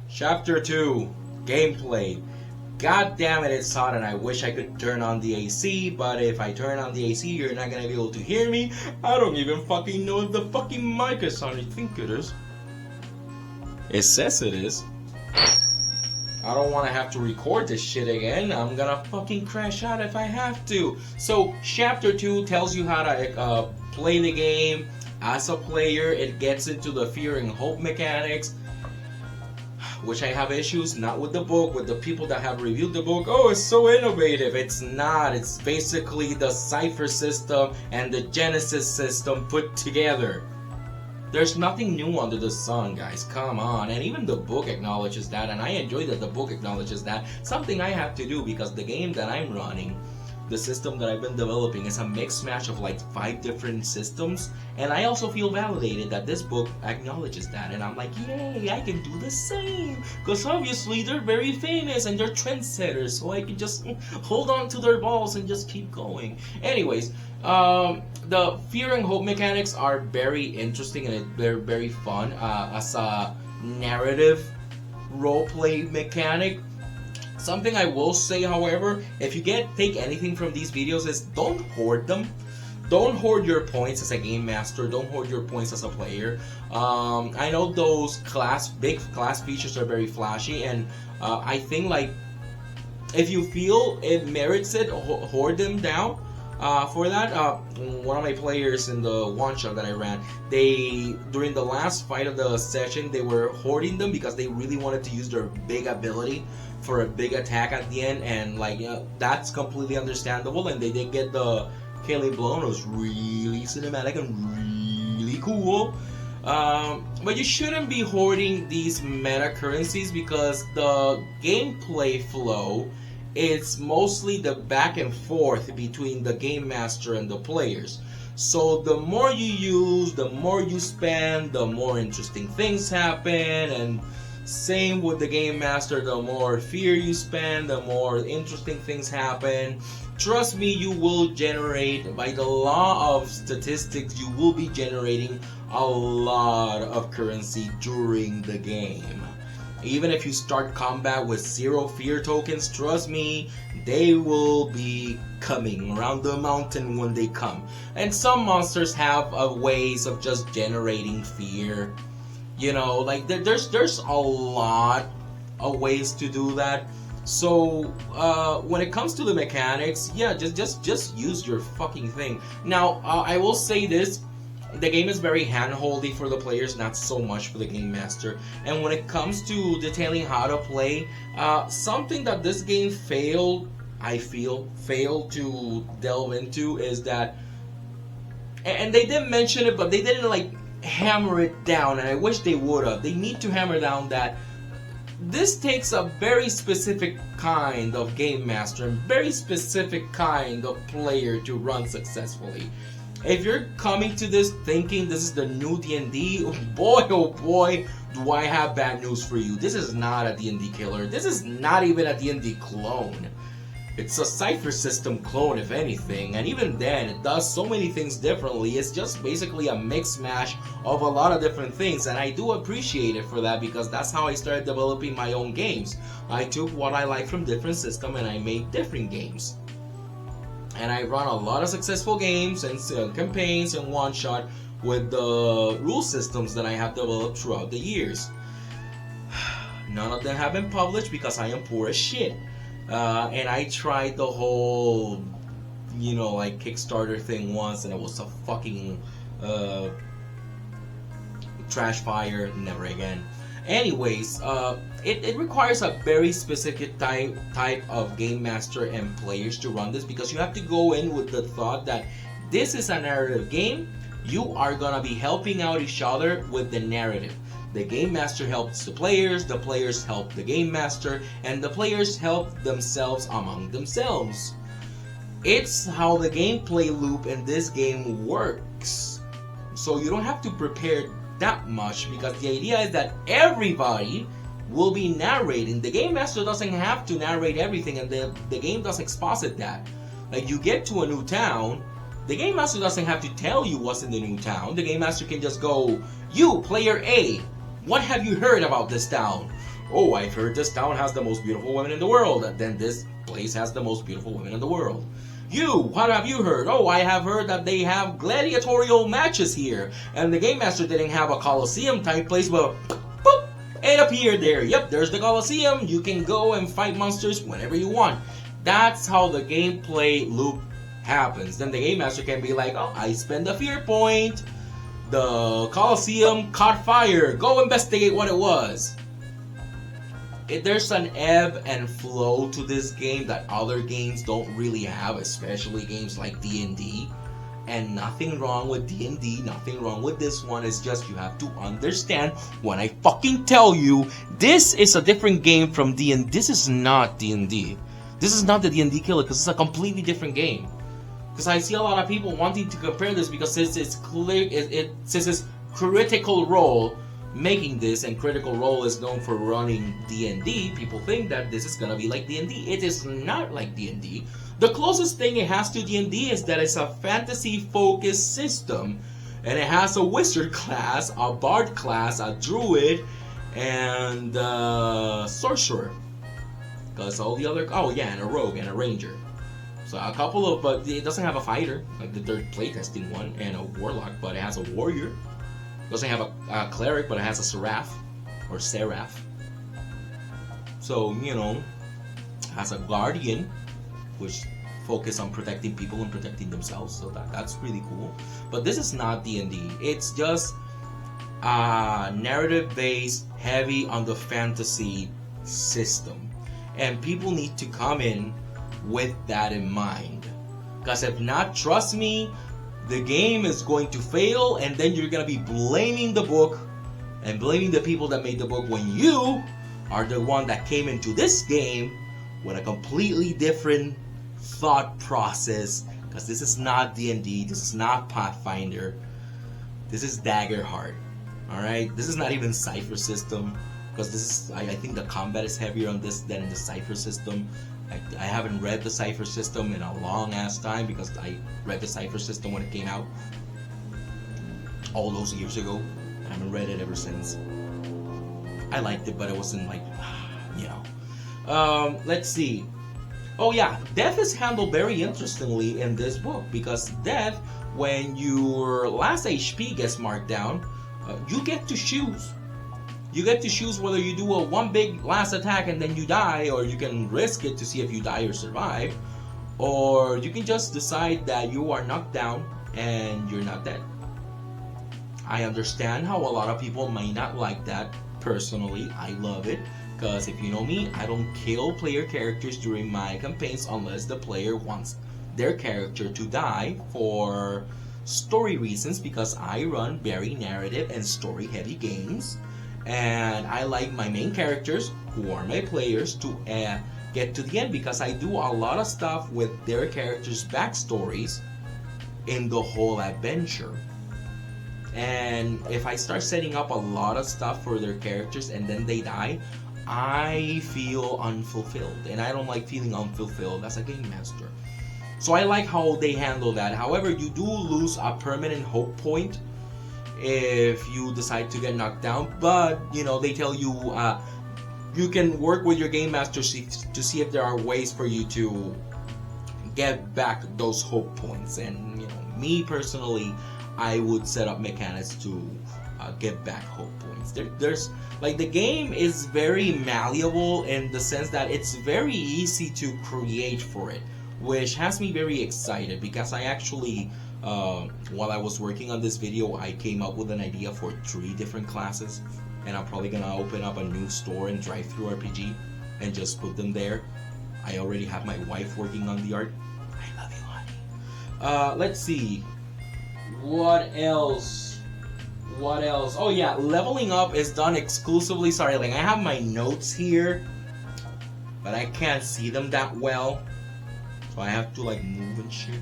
Chapter 2 Gameplay. God damn it, it's hot and I wish I could turn on the AC, but if I turn on the AC, you're not gonna be able to hear me. I don't even fucking know if the fucking mic is on. I think it is. It says it is. I don't want to have to record this shit again. I'm gonna fucking crash out if I have to. So, Chapter 2 tells you how to play the game as a player. It gets into the fear and hope mechanics, which I have issues, not with the book, with the people that have reviewed the book. Oh, it's so innovative. It's not. It's basically the Cypher system and the Genesis system put together. There's nothing new under the sun, guys. Come on. And even the book acknowledges that, and I enjoy that the book acknowledges that. Something I have to do because the game that I'm running, the system that I've been developing, is a mixed match of like 5 different systems, and I also feel validated that this book acknowledges that, and I'm like, yay, I can do the same, because obviously they're very famous and they're trendsetters, so I can just hold on to their balls and just keep going. Anyways, the fear and hope mechanics are very interesting and they're very fun as a narrative roleplay mechanic. Something I will say, however, if you take anything from these videos, is don't hoard them. Don't hoard your points as a game master. Don't hoard your points as a player. I know those big class features are very flashy, and I think like if you feel it merits it, hoard them down. For that, one of my players in the one-shot that I ran, during the last fight of the session, they were hoarding them because they really wanted to use their big ability for a big attack at the end, and like, you know, that's completely understandable, and they did get the killing blow, and it was really cinematic and really cool. But you shouldn't be hoarding these meta currencies because the gameplay flow, it's mostly the back and forth between the game master and the players. So the more you use, the more you spend, the more interesting things happen, and same with the game master, the more fear you spend, the more interesting things happen. Trust me, you will generate, by the law of statistics, you will be generating a lot of currency during the game. Even if you start combat with 0 fear tokens, trust me, they will be coming around the mountain when they come. And some monsters have ways of just generating fear. You know, like there's a lot of ways to do that. So when it comes to the mechanics, yeah, just use your fucking thing. Now I will say this. The game is very hand-holdy for the players, not so much for the game master. And when it comes to detailing how to play, something that this game failed to delve into is that, and they didn't mention it, but they didn't like hammer it down, and I wish they would have. They need to hammer down that this takes a very specific kind of game master and very specific kind of player to run successfully. If you're coming to this thinking this is the new D&D, boy oh boy, do I have bad news for you. This is not a D&D killer. This is not even a D&D clone. It's a Cypher system clone, if anything, and even then, it does so many things differently. It's just basically a mix mash of a lot of different things, and I do appreciate it for that because that's how I started developing my own games. I took what I like from different systems and I made different games. And I run a lot of successful games and campaigns and one-shot with the rule systems that I have developed throughout the years. None of them have been published because I am poor as shit. And I tried the whole, you know, like Kickstarter thing once, and it was a fucking trash fire. Never again. Anyways, it requires a very specific type of game master and players to run this, because you have to go in with the thought that this is a narrative game. You are gonna be helping out each other with the narrative. The game master helps the players help the game master, and the players help themselves among themselves. It's how the gameplay loop in this game works. So you don't have to prepare that much, because the idea is that everybody will be narrating. The game master doesn't have to narrate everything, and the game doesn't exposit that. Like, you get to a new town, the game master doesn't have to tell you what's in the new town. The game master can just go, you, player A, what have you heard about this town? Oh, I've heard this town has the most beautiful women in the world. Then this place has the most beautiful women in the world. You, what have you heard? Oh, I have heard that they have gladiatorial matches here. And the game master didn't have a Colosseum type place, but boop, it appeared there. Yep, there's the Colosseum. You can go and fight monsters whenever you want. That's how the gameplay loop happens. Then the game master can be like, oh, I spend a fear point. The Colosseum caught fire. Go investigate what it was. There's an ebb and flow to this game that other games don't really have, especially games like D&D. And nothing wrong with D&D, nothing wrong with this one. It's just you have to understand when I fucking tell you this is a different game from D&D. This is not D&D. This is not the D&D killer, because it's a completely different game. Because I see a lot of people wanting to compare this because since it's clear, since it's Critical Role making this, and Critical Role is known for running D&D, people think that this is gonna be like D&D. It is not like D&D. The closest thing it has to D&D is that it's a fantasy-focused system, and it has a wizard class, a bard class, a druid, and a sorcerer. Because all the other, oh yeah, and a rogue and a ranger. So a couple of, but it doesn't have a fighter, like the third playtesting one, and a warlock, but it has a warrior. It doesn't have a cleric, but it has a seraph, or seraph. So, you know, has a guardian, which focus on protecting people and protecting themselves, so that's really cool. But this is not D&D. It's just narrative-based, heavy on the fantasy system. And people need to come in with that in mind, because if not, trust me, the game is going to fail, and then you're going to be blaming the book and blaming the people that made the book when you are the one that came into this game with a completely different thought process. Because this is not D&D, this is not Pathfinder, this is Daggerheart. Alright, this is not even Cypher System, because this is, I think the combat is heavier on this than in the Cypher System. I haven't read the Cypher System in a long ass time, because I read the Cypher System when it came out all those years ago. I haven't read it ever since. I liked it, but it wasn't like, you know. Let's see. Oh yeah, death is handled very interestingly in this book, because death, when your last HP gets marked down, you get to choose. You get to choose whether you do a one big last attack and then you die, or you can risk it to see if you die or survive, or you can just decide that you are knocked down and you're not dead. I understand how a lot of people may not like that. Personally, I love it, because if you know me, I don't kill player characters during my campaigns unless the player wants their character to die for story reasons, because I run very narrative and story heavy games. And I like my main characters, who are my players, to get to the end, because I do a lot of stuff with their characters' backstories in the whole adventure. And if I start setting up a lot of stuff for their characters and then they die, I feel unfulfilled. And I don't like feeling unfulfilled as a game master. So I like how they handle that. However, you do lose a permanent hope point if you decide to get knocked down, but you know, they tell you you can work with your game master to see if there are ways for you to get back those hope points. And you know, me personally, I would set up mechanics to get back hope points. There's like, the game is very malleable in the sense that it's very easy to create for it, which has me very excited, because I actually while I was working on this video, I came up with an idea for 3 different classes, and I'm probably gonna open up a new store in Drive-Thru-RPG and just put them there. I already have my wife working on the art. I love you, honey. Let's see. What else? What else? Oh yeah, leveling up is done exclusively. Sorry, like, I have my notes here, but I can't see them that well, so I have to like move and shit.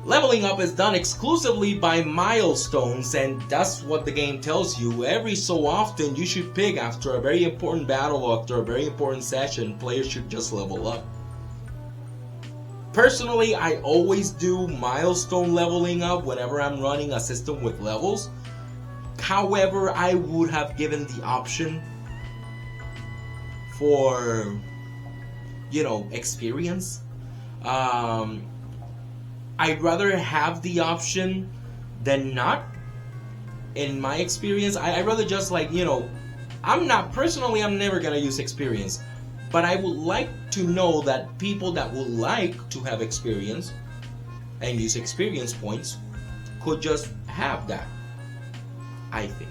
Leveling up is done exclusively by milestones, and that's what the game tells you. Every so often you should pick, after a very important battle, after a very important session, players should just level up. Personally, I always do milestone leveling up whenever I'm running a system with levels. However, I would have given the option for, experience. I'd rather have the option than not. In my experience, I'd rather just I'm never gonna use experience. But I would like to know that people that would like to have experience and use experience points could just have that. I think.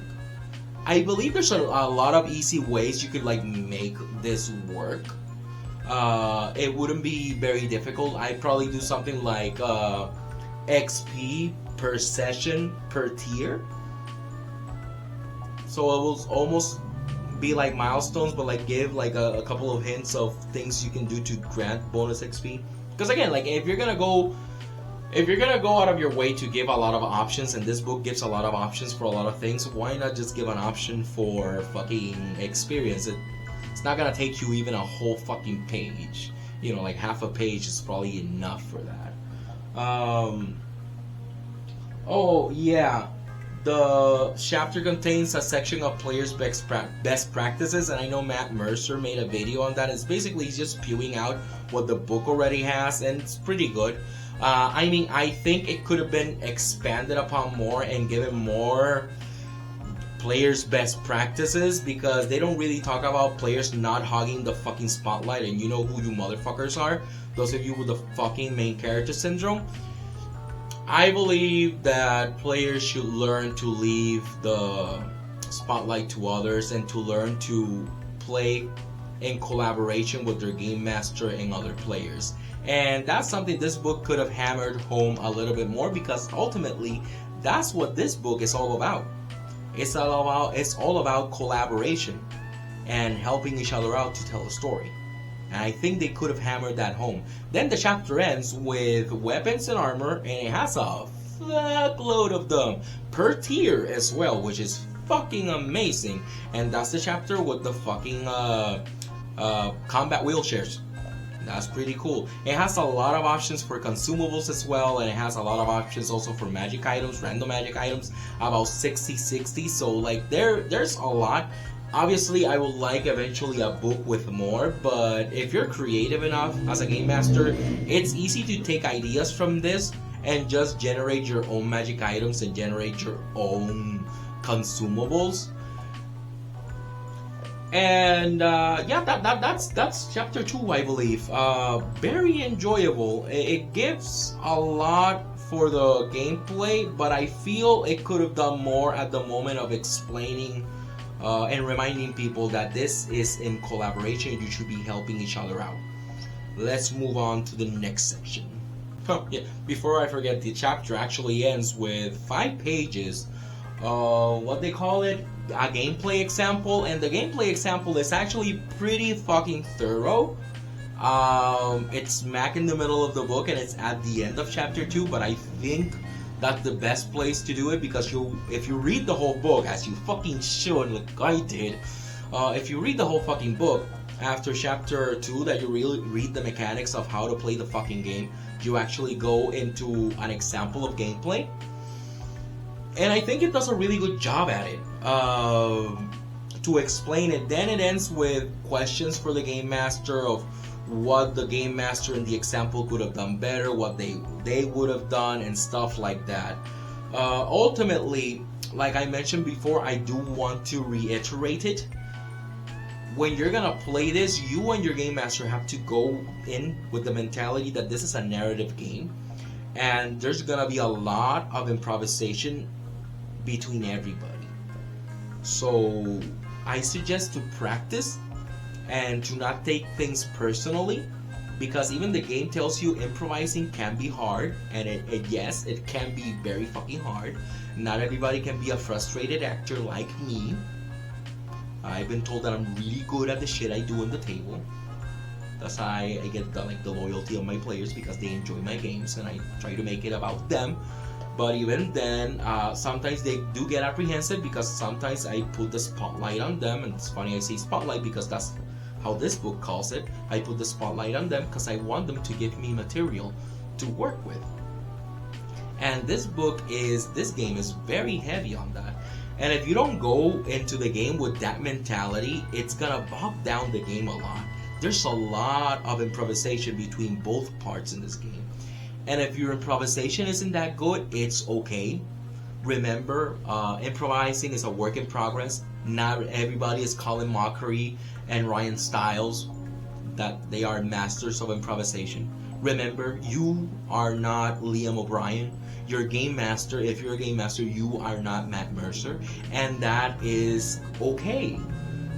I believe there's a lot of easy ways you could make this work. It wouldn't be very difficult. I'd probably do something like XP per session per tier. So it will almost be like milestones, but give a couple of hints of things you can do to grant bonus XP. Because again, if you're gonna go out of your way to give a lot of options, and this book gives a lot of options for a lot of things, why not just give an option for fucking experience? It's not gonna take you even a whole fucking page. Half a page is probably enough for that. Oh yeah, the chapter contains a section of players' best practices, and I know Matt Mercer made a video on that. It's basically just spewing out what the book already has, and it's pretty good. I think it could have been expanded upon more and given more players' best practices, because they don't really talk about players not hogging the fucking spotlight, and you know who you motherfuckers are, those of you with the fucking main character syndrome. I believe that players should learn to leave the spotlight to others and to learn to play in collaboration with their game master and other players. And that's something this book could have hammered home a little bit more, because ultimately that's what this book is all about. It's all about collaboration and helping each other out to tell a story. And I think they could have hammered that home. Then the chapter ends with weapons and armor, and it has a fuckload of them per tier as well, which is fucking amazing. And that's the chapter with the fucking combat wheelchairs. That's pretty cool. It has a lot of options for consumables as well, and it has a lot of options also for magic items, random magic items, about 60. So there's a lot. Obviously, I would like eventually a book with more, but if you're creative enough as a game master, it's easy to take ideas from this and just generate your own magic items and generate your own consumables. And that's chapter 2, I believe. Very enjoyable. It gives a lot for the gameplay, but I feel it could have done more at the moment of explaining and reminding people that this is in collaboration. You should be helping each other out. Let's move on to the next section. Before I forget, the chapter actually ends with 5 pages. What they call it? A gameplay example, and the gameplay example is actually pretty fucking thorough. It's smack in the middle of the book, and it's at the end of chapter 2, but I think that's the best place to do it, because if you read the whole book, as you fucking should, like I did, if you read the whole fucking book, after chapter 2, that you really read the mechanics of how to play the fucking game, you actually go into an example of gameplay. And I think it does a really good job at it, to explain it. Then it ends with questions for the game master of what the game master in the example could have done better, what they would have done, and stuff like that. Ultimately, like I mentioned before, I do want to reiterate it. When you're gonna play this, you and your game master have to go in with the mentality that this is a narrative game, and there's gonna be a lot of improvisation between everybody. So I suggest to practice and to not take things personally, because even the game tells you improvising can be hard, and yes, it can be very fucking hard. Not everybody can be a frustrated actor like me. I've been told that I'm really good at the shit I do on the table. because I get the loyalty of my players because they enjoy my games and I try to make it about them. But even then, sometimes they do get apprehensive because sometimes I put the spotlight on them, and it's funny I say spotlight because that's how this book calls it. I put the spotlight on them because I want them to give me material to work with. And this game is very heavy on that. And if you don't go into the game with that mentality, it's gonna bog down the game a lot. There's a lot of improvisation between both parts in this game. And if your improvisation isn't that good, it's okay. Remember, improvising is a work in progress. Not everybody is Colin Mockery and Ryan Stiles, that they are masters of improvisation. Remember, you are not Liam O'Brien. You're a game master. If you're a game master, you are not Matt Mercer. And that is okay,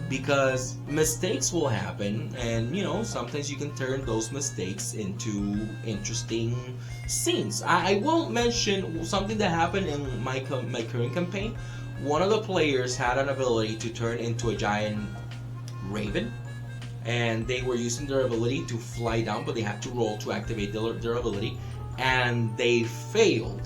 because mistakes will happen, and sometimes you can turn those mistakes into interesting scenes. I will mention something that happened in my current campaign. One of the players had an ability to turn into a giant raven, and they were using their ability to fly down, but they had to roll to activate their ability, and they failed.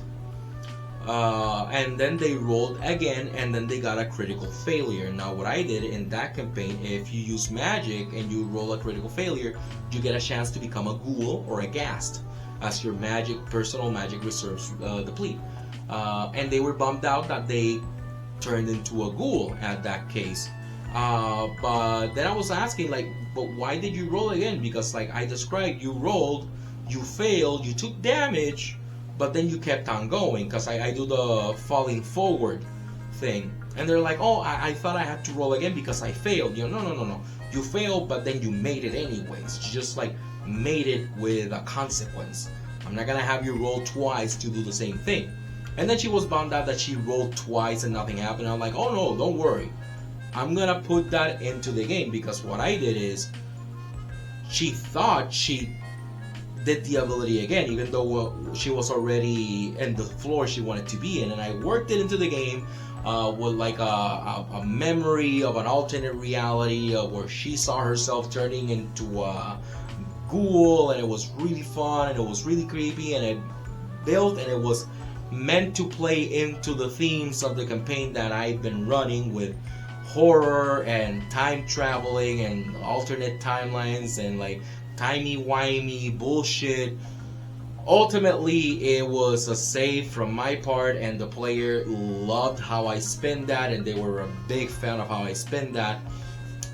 And then they rolled again, and then they got a critical failure. Now, what I did in that campaign, if you use magic and you roll a critical failure, you get a chance to become a ghoul or a ghast as your personal magic reserves deplete. And they were bummed out that they turned into a ghoul at that case. But then I was asking, but why did you roll again? Because like I described, you rolled, you failed, you took damage, but then you kept on going, because I do the falling forward thing. And they're like, oh, I thought I had to roll again because I failed. No. You failed, but then you made it anyways. You just made it with a consequence. I'm not going to have you roll twice to do the same thing. And then she was bummed out that she rolled twice and nothing happened. I'm like, oh no, don't worry. I'm going to put that into the game, because what I did is she thought she did the ability again, even though she was already in the floor she wanted to be in, and I worked it into the game with a memory of an alternate reality where she saw herself turning into a ghoul, and it was really fun and it was really creepy, and it built, and it was meant to play into the themes of the campaign that I've been running with horror and time traveling and alternate timelines and timey-wimey bullshit. Ultimately, it was a save from my part, and the player loved how I spin that, and they were a big fan of how I spin that.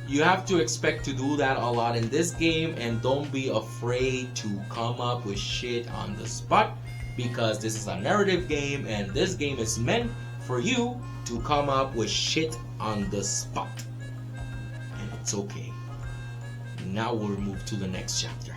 You have to expect to do that a lot in this game, and don't be afraid to come up with shit on the spot, because this is a narrative game, and this game is meant for you to come up with shit on the spot. And it's okay. Now we'll move to the next chapter.